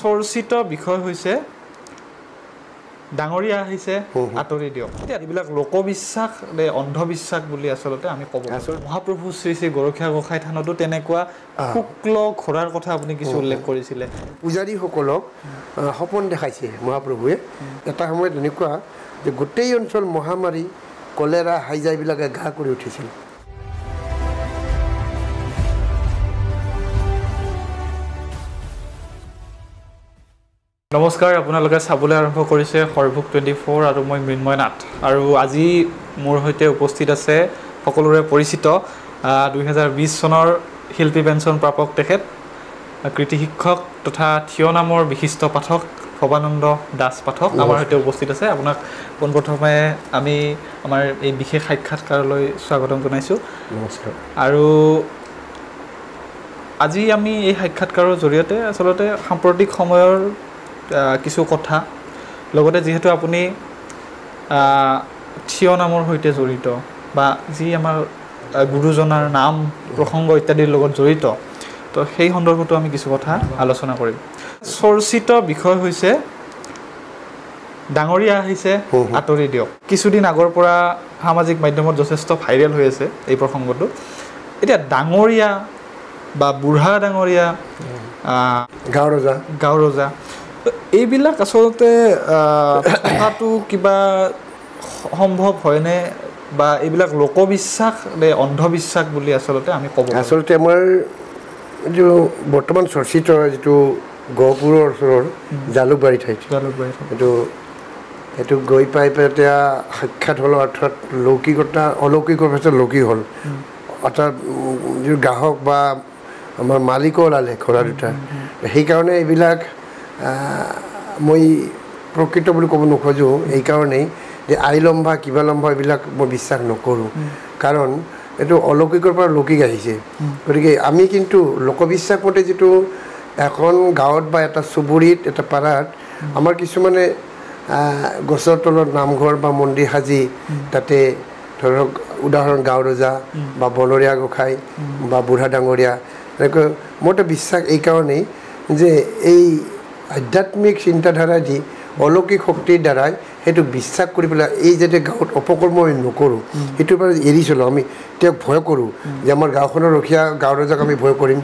চৰ্চিত বিষয় হৈছে ডাঙৰীয়া আহিছে আঁতৰি দিয়ক। এতিয়া এইবিলাক লোকবিশ্বাস নে অন্ধবিশ্বাস বুলি আচলতে আমি ক'ব পাৰোঁ। মহাপ্ৰভু শ্ৰী শ্ৰী গৰখীয়া গোসাঁই থানতো তেনেকুৱা শুক্ল ঘোঁৰাৰ কথা আপুনি কিছু উল্লেখ কৰিছিলে। পূজাৰীসকলক সপোন দেখাইছে মহাপ্ৰভুৱে। এটা সময়ত এনেকুৱা যে গোটেই অঞ্চল মহামাৰী কলেৰা হাইজা এইবিলাকে ঘা কৰি উঠিছিল। নমস্কাৰ, আপোনালোকে চাবলৈ আৰম্ভ কৰিছে সৰ্বভোগ 24 আৰু মই মৃন্ময় নাথ। আৰু আজি মোৰ সৈতে উপস্থিত আছে সকলোৰে পৰিচিত 2020 চনৰ শিল্পী পেঞ্চন প্ৰাপক তেখেত কৃতি শিক্ষক তথা থিয় নামৰ বিশিষ্ট পাঠক ভৱানন্দ দাস পাঠক আমাৰ সৈতে উপস্থিত আছে। আপোনাক পোনপ্ৰথমে আমি আমাৰ এই বিশেষ সাক্ষাৎকাৰলৈ স্বাগতম জনাইছোঁ। নমস্কাৰ। আৰু আজি আমি এই সাক্ষাৎকাৰৰ জৰিয়তে আচলতে সাম্প্ৰতিক সময়ৰ কিছু কথা, লগতে যিহেতু আপুনি থিয় নামৰ সৈতে জড়িত বা যি আমাৰ গুৰুজনাৰ নাম প্ৰসংগ ইত্যাদিৰ লগত জড়িত, তো সেই সন্দৰ্ভতো আমি কিছু কথা আলোচনা কৰিম। চৰ্চিত বিষয় হৈছে ডাঙৰীয়া আহিছে আঁতৰি দিয়ক। কিছুদিন আগৰ পৰা সামাজিক মাধ্যমত যথেষ্ট ভাইৰেল হৈ আছে এই প্ৰসংগটো। এতিয়া ডাঙৰীয়া বা বুঢ়া ডাঙৰীয়া, গাঁও ৰজা, এইবিলাক আচলতে থকাটো কিবা সম্ভৱ হয়নে, বা এইবিলাক লোকবিশ্বাস নে অন্ধবিশ্বাস বুলি আচলতে আমি ক'ব পাৰোঁ? আচলতে আমাৰ যিটো বৰ্তমান চৰ্চিত যিটো গহপুৰৰ ওচৰৰ জালুকবাৰী ঠাইত এইটো গৈ পাই এতিয়া সাক্ষাৎ হ'ল, অৰ্থাৎ অলৌকিকৰ ক্ষেত্ৰত লৌকিক হ'ল। অৰ্থাৎ যিটো গ্ৰাহক বা আমাৰ মালিকো ওলালে ঘোঁৰা দুটা। সেইকাৰণে এইবিলাক মই প্ৰকৃত বুলি ক'ব নোখোজোঁ, এইকাৰণেই যে আইলম্ভা কিবা লম্ভা এইবিলাক মই বিশ্বাস নকৰোঁ। কাৰণ এইটো অলৌকিকৰ পৰা লৌকিক আহিছে। গতিকে আমি কিন্তু লোকবিশ্বাস মতে যিটো এখন গাঁৱত বা এটা চুবুৰীত এটা পাৰাত আমাৰ কিছুমানে গছৰ তলত নামঘৰ বা মন্দিৰ সাজি তাতে ধৰক উদাহৰণ গাঁও ৰজা বা বনৰীয়া গোসাঁই বা বুঢ়া ডাঙৰীয়া, এনেকৈ মোৰ এটা বিশ্বাস এইকাৰণেই যে এই আধ্যাত্মিক চিন্তাধাৰা যি অলৌকিক শক্তিৰ দ্বাৰাই সেইটো বিশ্বাস কৰি পেলাই এই যাতে গাঁৱত অপকৰ্ম আমি নকৰোঁ, সেইটোৰ পৰা এৰি চলোঁ। আমি তেওঁক ভয় কৰোঁ যে আমাৰ গাঁওখনৰ ৰখীয়া গাঁও ৰজাক আমি ভয় কৰিম,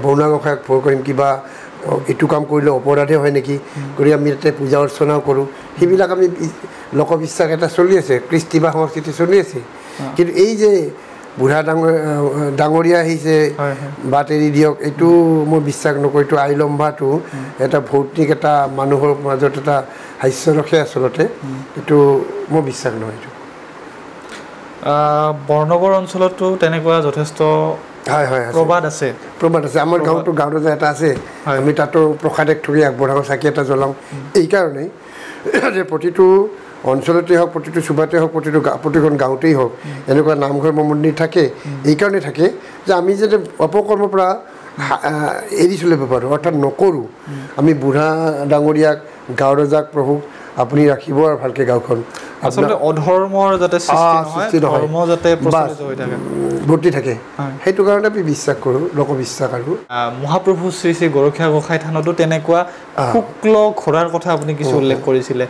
বৰুণা গোসাঁইক ভয় কৰিম, কিবা এইটো কাম কৰিলে অপৰাধে হয় নেকি, গতিকে আমি তাতে পূজা অৰ্চনাও কৰোঁ। সেইবিলাক আমি লোকবিশ্বাস এটা চলি আছে, কৃষ্টি বা সংস্কৃতি চলি আছে। কিন্তু এই যে বুঢ়া ডাঙৰীয়া আহিছে বাট এৰি দিয়ক, এইটো মই বিশ্বাস নকৰোঁ। এইটো আইলম্ভাটো এটা ভৌতিক এটা মানুহৰ মাজত এটা হাস্যৰসে আচলতে, এইটো মই বিশ্বাস নহয়। এইটো বৰ্ণগড় অঞ্চলতো তেনেকুৱা যথেষ্ট প্ৰবাদ আছে। আমাৰ গাঁৱতো গাঁও ৰজা এটা আছে, আমি তাতো প্ৰসাদ এক ঠগি আগবঢ়াওঁ, চাকি এটা জ্বলাওঁ। এইকাৰণেই যে প্ৰতিটো অঞ্চলতেই হওক, প্ৰতিটো চুবাতেই হওক, প্ৰতিখন গাঁৱতেই হওক এনেকুৱা নামঘৰ মন্দিৰ থাকে। এইকাৰণে থাকে যে আমি যাতে অপকৰ্মৰ পৰা এৰি চলিব পাৰোঁ, অৰ্থাৎ নকৰোঁ। আমি বুঢ়া ডাঙৰীয়াক, গাঁও ৰজাক, প্ৰভুক আপুনি ৰাখিব আৰু ভালকৈ গাঁওখন আচলতে অধৰ্মৰ যাতে সৃষ্টি নহয়, ভৰ্তি থাকে, সেইটো কাৰণে আমি বিশ্বাস কৰোঁ, লোকবিশ্বাস। আৰু মহাপ্ৰভু শ্ৰী শ্ৰী গৰখীয়া গোসাঁই থানতো তেনেকুৱা শুক্ল ঘোঁৰাৰ কথা আপুনি কিছু উল্লেখ কৰিছিলে।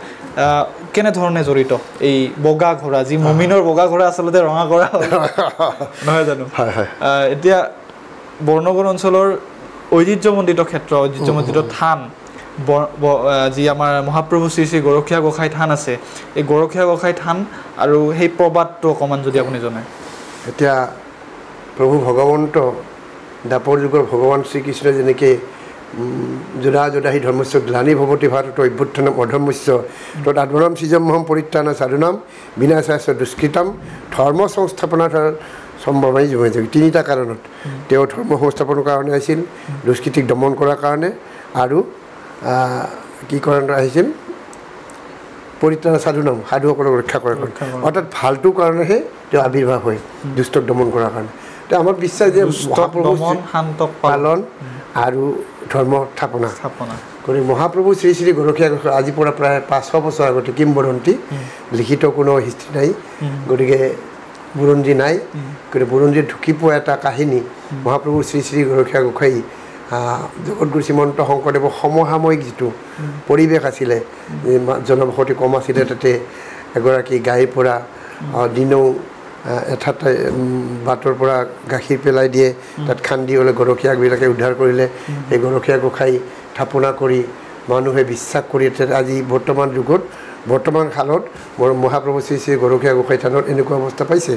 কেনেধৰণে জড়িত এই বগা ঘোঁৰা, যি মমিনৰ বগা ঘোঁৰা আচলতে ৰঙা ঘোঁৰা নহয় জানো? এতিয়া বৰ্ণগড় অঞ্চলৰ ঐতিহ্যমণ্ডিত ক্ষেত্ৰ, ঐতিহ্যমণ্ডিত থান, যি আমাৰ মহাপ্ৰভু শ্ৰী শ্ৰী গৰখীয়া গোসাঁই থান আছে, এই গৰখীয়া গোসাঁই থান আৰু সেই প্ৰবাদটো অকণমান যদি আপুনি জনায়। এতিয়া প্ৰভু ভগৱন্ত দ্বাপৰ যুগৰ ভগৱান শ্ৰীকৃষ্ণ যেনেকৈ যোধা হি ধৰ্মস্য গ্লানি ভৱতি ভাৰত অভ্যুত্থানম অধৰ্মস্য তৎ আত্মনাম সৃজমহম পৰিত্ৰাণ সাধুনাম বিনাশাস্য দুষ্কৃতাম ধৰ্ম সংস্থাপনাৰ সম্ভৱাই যোগাযোগ। তিনিটা কাৰণত তেওঁ ধৰ্ম সংস্থাপনৰ কাৰণে আহিছিল, দুষ্কৃতিক দমন কৰাৰ কাৰণে, আৰু কি কাৰণে আহিছিল, পৰিত্ৰাণ সাধুনাম, সাধুসকলক ৰক্ষা কৰাৰ কাৰণে। অৰ্থাৎ ভালটোৰ কাৰণেহে তেওঁ আৱিৰ্ভাৱ হয়, দুষ্টক দমন কৰাৰ কাৰণে। তেওঁ আমাৰ বিশ্বাস যে মহাপ্ৰভু পালন আৰু ধৰ্ম স্থাপনা। গতিকে মহাপ্ৰভু শ্ৰী শ্ৰী গৰখীয়া গোসাঁই আজিৰ পৰা প্ৰায় 500 বছৰ আগতে কিম্বদন্তী, লিখিত কোনো হিষ্ট্ৰী নাই, গতিকে বুৰঞ্জী নাই। গতিকে বুৰঞ্জীত ঢুকি পোৱা এটা কাহিনী মহাপ্ৰভু শ্ৰী শ্ৰী গৰখীয়া গোসাঁই জগতগুৰু শ্ৰীমন্ত শংকৰদেৱৰ সমসাময়িক যিটো পৰিৱেশ আছিলে জনবসতি কম আছিলে তাতে এগৰাকী গাইৰ পৰা দিনৌ এঠাত বাটৰ পৰা গাখীৰ পেলাই দিয়ে তাত খান্দি হ'লে গৰখীয়াবিলাকে উদ্ধাৰ কৰিলে সেই গৰখীয়া গোসাঁই স্থাপনা কৰি মানুহে বিশ্বাস কৰি আজি বৰ্তমান যুগত বৰ্তমান কালত মহাপ্ৰভু শ্ৰী শ্ৰী গৰখীয়া গোসাঁই থানত এনেকুৱা অৱস্থা পাইছে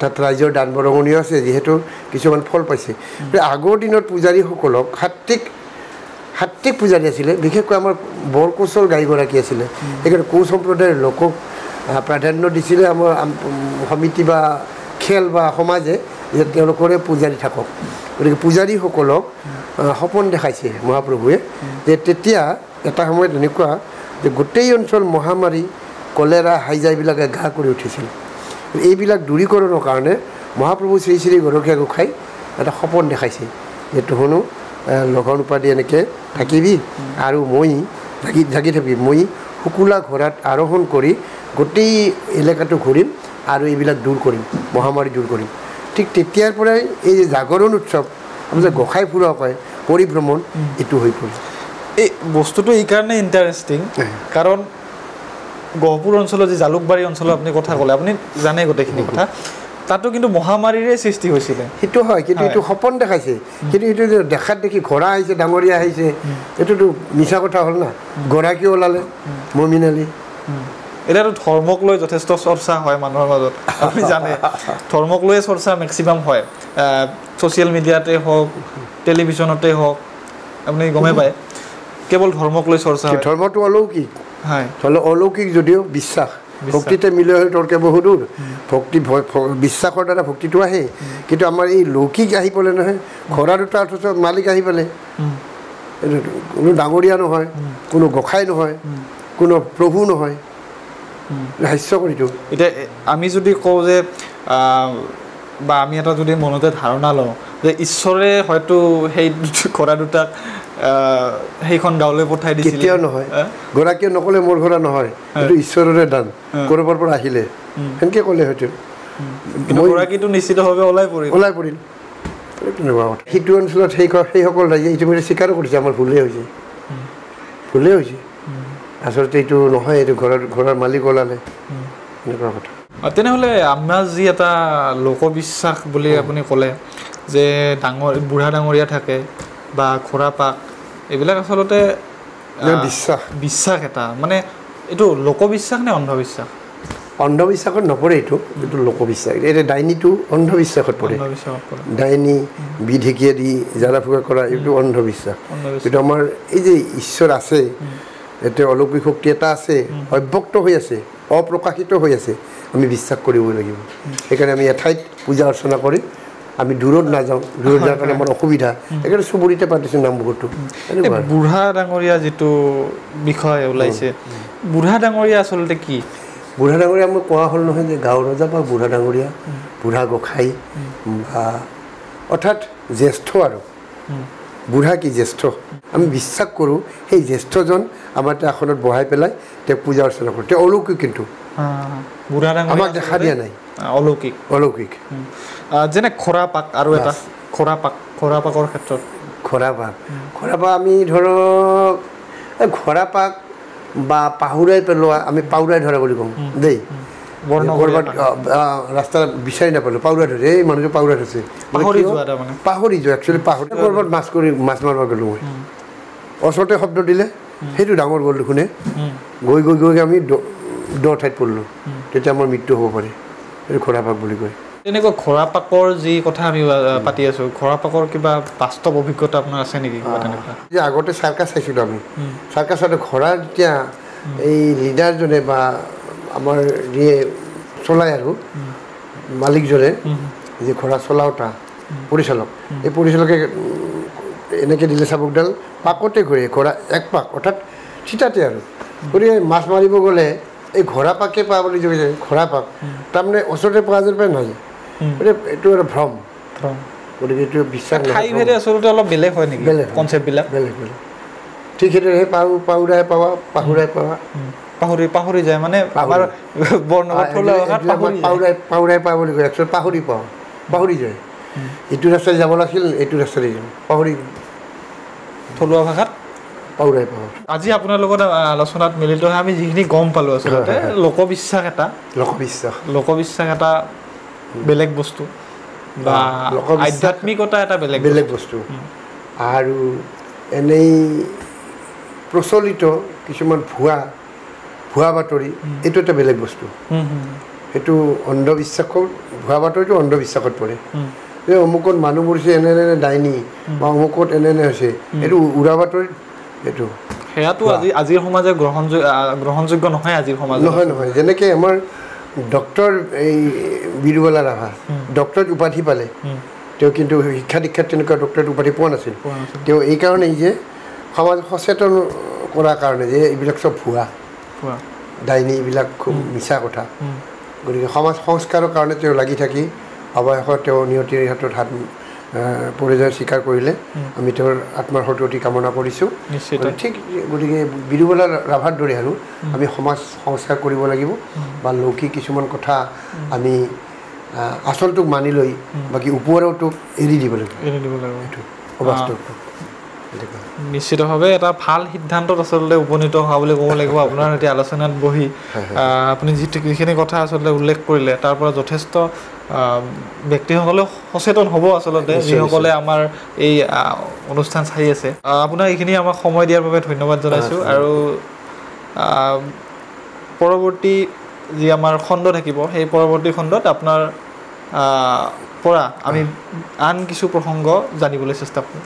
তাত ৰাইজৰ দান বৰঙণিও আছে যিহেতু কিছুমান ফল পাইছে আগৰ দিনত পূজাৰীসকলক সাত্বিক পূজাৰী আছিলে বিশেষকৈ আমাৰ বৰকোচৰ গাইগৰাকী আছিলে সেইকাৰণে কোচ সম্প্ৰদায়ৰ লোকক প্ৰাধান্য দিছিলে আমাৰ সমিতি বা খেল বা সমাজে যে তেওঁলোকৰে পূজাৰী থাকক গতিকে পূজাৰীসকলক সপোন দেখাইছে মহাপ্ৰভুৱে যে তেতিয়া এটা সময়ত এনেকুৱা যে গোটেই অঞ্চল মহামাৰী কলেৰা হাইজা এইবিলাকে ঘা কৰি উঠিছিল এইবিলাক দূৰীকৰণৰ কাৰণে মহাপ্ৰভু শ্ৰী শ্ৰী গৰখীয়া গোসাঁই এটা সপোন দেখাইছে যিটো শুনো লঘন উপাধি এনেকৈ থাকিবি আৰু মই জাগি থাকিবি মই শুকুলা ঘোঁৰাত আৰোহণ কৰি গোটেই এলেকাটো ঘূৰিম আৰু এইবিলাক দূৰ কৰিম মহামাৰী দূৰ কৰিম ঠিক তেতিয়াৰ পৰাই এই যে জাগৰণ উৎসৱ আমি যে গোসাঁই ফুৰা কয় পৰিভ্ৰমণ এইটো হৈ পৰিল এই বস্তুটো এইকাৰণে ইণ্টাৰেষ্টিং কাৰণ গহপুৰ অঞ্চলৰ যি জালুকবাৰী অঞ্চলৰ আপুনি কথা ক'লে আপুনি জানে গোটেইখিনি কথা তাতো কিন্তু মহামাৰীৰে সৃষ্টি হৈছিলে সেইটো হয় কিন্তু এইটো সপোন দেখাইছে কিন্তু এইটো দেখাত দেখি ঘোঁৰা আহিছে ডাঙৰীয়া আহিছে এইটোতো মিছা কথা হ'ল না গৰাকী ওলালে মমিনালী এতিয়াতো ধৰ্মক লৈ যথেষ্ট চৰ্চা হয় মানুহৰ মাজত আপুনি জানে ধৰ্মক লৈয়ে চৰ্চা মেক্সিমাম হয় ছ'চিয়েল মিডিয়াতে হওক টেলিভিশ্যনতে হওক আপুনি গমেই পায় কেৱল ধৰ্মক লৈ চৰ্চা হয় ধৰ্মটো অলৌকিক হয় অলৌকিক যদিও বিশ্বাস ভক্তিতে মিলে হৈ তৰ্কে বহুদূৰ ভক্তি বিশ্বাসৰ দ্বাৰা ভক্তিটো আহে কিন্তু আমাৰ এই লৌকিক আহি পেলাই নহয় ঘোঁৰা দুটা অথচ মালিক আহি পেলাই কোনো ডাঙৰীয়া নহয় কোনো গোসাঁই নহয় কোনো প্ৰভু নহয় হাস্যকৰীটো এতিয়া আমি যদি কওঁ যে বা আমি এটা যদি মনতে ধাৰণা লওঁ যে ঈশ্বৰে হয়তো সেই ঘোঁৰা দুটাক সেইখন গাঁৱলৈ পঠাই দিছিল কেতিয়াও নহয় গৰাকীয়ে নক'লে মোৰ ঘোঁৰা নহয় এইটো ঈশ্বৰৰে দান ক'ৰবাৰ পৰা আহিলে সেনেকৈ ক'লে হয়তো গৰাকীটো নিশ্চিতভাৱে ওলাই পৰিল তেনেকুৱা কথা সেইটো অঞ্চলত সেইসকল ৰাইজে ইতিমধ্যে স্বীকাৰো কৰিছে আমাৰ ভুলেই হৈছে আচলতে এইটো নহয় এইটো ঘৰৰ মালিক ওলালে এনেকুৱা কথা তেনেহ'লে আমাৰ যি এটা লোকবিশ্বাস বুলি আপুনি ক'লে যে বুঢ়া ডাঙৰীয়া থাকে বা ঘোঁৰা পাক এইবিলাক আচলতে বিশ্বাস এটা মানে এইটো লোকবিশ্বাস নে অন্ধবিশ্বাস অন্ধবিশ্বাসত নপৰে এইটো লোকবিশ্বাস এতিয়া ডাইনীটো অন্ধবিশ্বাসত পৰে ডাইনী বিধিকিয়ে দি জাৰা ফুকা কৰা এইটো অন্ধবিশ্বাস কিন্তু আমাৰ এই যে ঈশ্বৰ আছে এতিয়া অলৌকিক শক্তি এটা আছে অব্যক্ত হৈ আছে অপ্ৰকাশিত হৈ আছে আমি বিশ্বাস কৰিব লাগিব সেইকাৰণে আমি এঠাইত পূজা অৰ্চনা কৰি আমি দূৰত নাযাওঁ দূৰত যোৱাৰ কাৰণে আমাৰ অসুবিধা সেইকাৰণে চুবুৰীতে পাতিছোঁ নাম বহুতো বুঢ়া ডাঙৰীয়া যিটো বিষয় ওলাইছে বুঢ়া ডাঙৰীয়া আচলতে কি বুঢ়া ডাঙৰীয়া মই কোৱা হ'ল নহয় যে গাঁও ৰজা বা বুঢ়া ডাঙৰীয়া বুঢ়া গোসাঁই বা অৰ্থাৎ জ্যেষ্ঠ আৰু বুঢ়া কি জ্যেষ্ঠ আমি বিশ্বাস কৰোঁ সেই জ্যেষ্ঠজন আমাৰ তেওঁ আসনত বহাই পেলাই তেওঁক পূজা অৰ্চনা কৰোঁ তেওঁ অলৌকিক কিন্তু আমাক দেখা দিয়া নাই অলৌকিক যেনে ঘোঁৰা পাক আৰু এটা ঘোঁৰা পাকৰ ক্ষেত্ৰত ঘোঁৰা পাক আমি ধৰক ঘোঁৰা পাক বা পাহুৰাই পেলোৱা আমি পাউৰাই ধৰা বুলি কওঁ দেই ক'ৰবাত ৰাস্তা বিচাৰি নাপালোঁ পাউৰাই ধৰে এই মানুহটো পাউৰাই ধৰিছে পাহৰি যোৱা একচুৱেলি ক'ৰবাত মাছ মাৰিব গ'লোঁ মই ওচৰতে শব্দ দিলে সেইটো ডাঙৰ গ'ল দেখোনে গৈ আমি দ ঠাইত পৰিলোঁ তেতিয়া আমাৰ মৃত্যু হ'ব পাৰে এইটো ঘোঁৰা পাক বুলি কয় তেনেকুৱা ঘোঁৰা পাকৰ যি কথা আমি পাতি আছোঁ ঘোঁৰা পাকৰ কিবা বাস্তৱ অভিজ্ঞতা আপোনাৰ আছে নেকি যে আগতে চাৰ্কাছ চাইছিলোঁ আমি চাৰ্কাছত ঘোঁৰা যেতিয়া এই লিডাৰজনে বা আমাৰ যিয়ে চলায় আৰু মালিকজনে যে ঘোঁৰা চলাওঁতা পৰিচালক এই পৰিচালকে এনেকৈ দিলে চাবকডাল পাকতে ঘূৰে ঘোঁৰা এক পাক অৰ্থাৎ চিতাতে আৰু গতিকে মাছ মাৰিব গ'লে এই ঘোঁৰা পাকে পা বুলি যে ঘোঁৰা পাক তাৰমানে ওচৰতে পোৱা যেন পাই নাযায় গতিকে এইটো এটা ভ্ৰম গতিকে এইটো বিশ্বাস ঠাইভেদে আচলতে অলপ বেলেগ হয় নেকি কনচেপ্টবিলাক বেলেগ ঠিক সেইদৰে সেই পাউৰাই পাৱা পাহুৰাই পাৱা পাহৰি যায় মানে পাউৰাই পাৱা বুলি কয় একচুৱেলি পাহৰি যায় এইটো ৰাস্তাত যাব লাগিছিল এইটো ৰাস্তাতে যাম পাহৰি গ'ল থলুৱা ভাষাত পাউৰাই পাওঁ। আজি আপোনাৰ লগত আলোচনাত মিলিত হৈ আমি যিখিনি গম পালোঁ আচলতে লোকবিশ্বাস এটা বেলেগ বস্তু বা আধ্যাত্মিকতা এটা বেলেগ বস্তু আৰু এনেই প্ৰচলিত কিছুমান ভুৱা বাতৰি এইটো এটা বেলেগ বস্তু। সেইটো অন্ধবিশ্বাসৰ ভুৱা বাতৰিটো অন্ধবিশ্বাসত পৰে। এই অমুকত মানুহ মৰিছে এনে ডাইনী বা অমুকত এনে হৈছে এইটো উৰা বাতৰি। এইটো সেয়াটো আজিৰ সমাজে গ্ৰহণযোগ্য নহয়। আজিৰ সমাজ নহয় যেনেকৈ আমাৰ ডক্টৰ এই বিৰুবালা ৰাভা ডক্টৰেট উপাধি পালে, তেওঁ কিন্তু শিক্ষা দীক্ষাত তেনেকুৱা ডক্টৰেট উপাধি পোৱা নাছিল। তেওঁ এইকাৰণেই যে সমাজ সচেতন কৰাৰ কাৰণে যে এইবিলাক চব ভুৱা ডাইনী, এইবিলাক খুব মিছা কথা। গতিকে সমাজ সংস্কাৰৰ কাৰণে তেওঁ লাগি থাকি অৱশেষত তেওঁ নিয়তিৰ হাতত হাত পৰিচয় স্বীকাৰ কৰিলে। আমি তেওঁৰ আত্মাৰ সদ্গতি কামনা কৰিছোঁ। ঠিক গতিকে বিৰুবালা ৰাভাৰ দৰে আৰু আমি সমাজ সংস্কাৰ কৰিব লাগিব বা লৌকিক কিছুমান কথা আমি আচলটোক মানি লৈ বাকী ওপৰটোক এৰি দিব লাগিব। এইটো অবাস্তৱটো নিশ্চিতভাৱে এটা ভাল সিদ্ধান্তত আচলতে উপনীত হোৱা বুলি ক'ব লাগিব। আপোনাৰ সৈতে আলোচনাত বহি আপুনি যিখিনি কথা আচলতে উল্লেখ কৰিলে তাৰ পৰা যথেষ্ট ব্যক্তিসকলেও সচেতন হ'ব আচলতে, যিসকলে আমাৰ এই অনুষ্ঠান চাই আছে। আপোনাক এইখিনি আমাক সময় দিয়াৰ বাবে ধন্যবাদ জনাইছোঁ। আৰু পৰৱৰ্তী যি আমাৰ খণ্ড থাকিব সেই পৰৱৰ্তী খণ্ডত আপোনাৰ পৰা আমি আন কিছু প্ৰসংগ জানিবলৈ চেষ্টা কৰিম।